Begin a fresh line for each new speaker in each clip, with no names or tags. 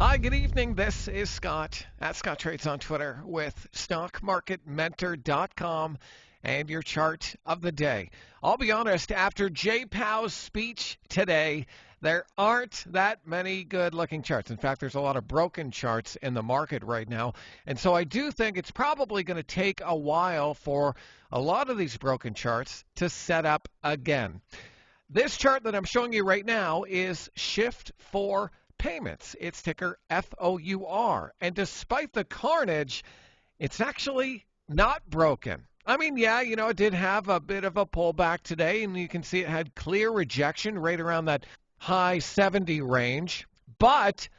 Hi, good evening. This is Scott at Scott Trades on Twitter with StockMarketMentor.com and your chart of the day. I'll be honest, after Jay Powell's speech today, there aren't that many good looking charts. In fact, there's a lot of broken charts in the market right now. And so I do think it's probably going to take a while for a lot of these broken charts to set up again. This chart that I'm showing you right now is Shift 4 Payments. It's ticker FOUR. And despite the carnage, it's actually not broken. I mean, yeah, it did have a bit of a pullback today, and you can see it had clear rejection right around that high 70 range, but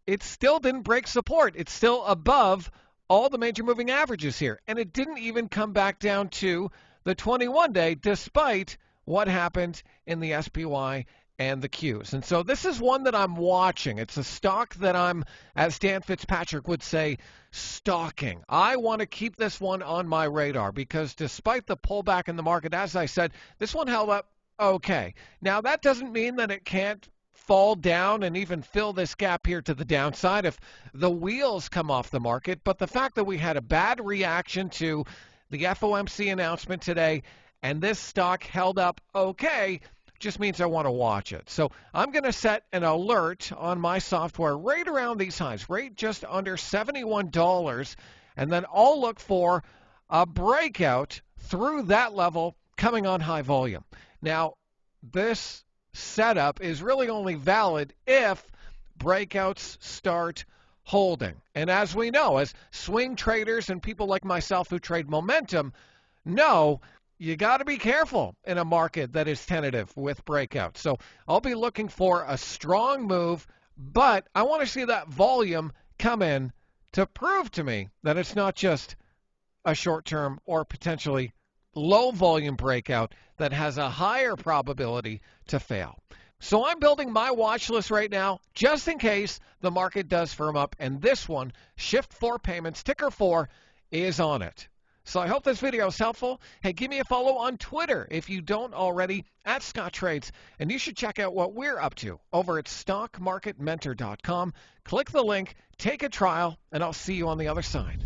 it still didn't break support. It's still above all the major moving averages here, and it didn't even come back down to the 21-day despite what happened in the SPY and the Qs. And so this is one that I'm watching. It's a stock that I'm, as Dan Fitzpatrick would say, stalking. I want to keep this one on my radar because despite the pullback in the market, as I said, this one held up okay. Now, that doesn't mean that it can't fall down and even fill this gap here to the downside if the wheels come off the market. But the fact that we had a bad reaction to the FOMC announcement today and this stock held up okay just means I want to watch it. So I'm going to set an alert on my software right around these highs, right just under $71, and then I'll look for a breakout through that level coming on high volume. Now, this setup is really only valid if breakouts start holding. And as we know, as swing traders and people like myself who trade momentum know, you got to be careful in a market that is tentative with breakouts. So I'll be looking for a strong move, but I want to see that volume come in to prove to me that it's not just a short-term or potentially low volume breakout that has a higher probability to fail. So I'm building my watch list right now just in case the market does firm up, and this one, Shift 4 Payments, ticker 4, is on it. So I hope this video is helpful. Hey, give me a follow on Twitter if you don't already, at Scott Trades. And you should check out what we're up to over at StockMarketMentor.com. Click the link, take a trial, and I'll see you on the other side.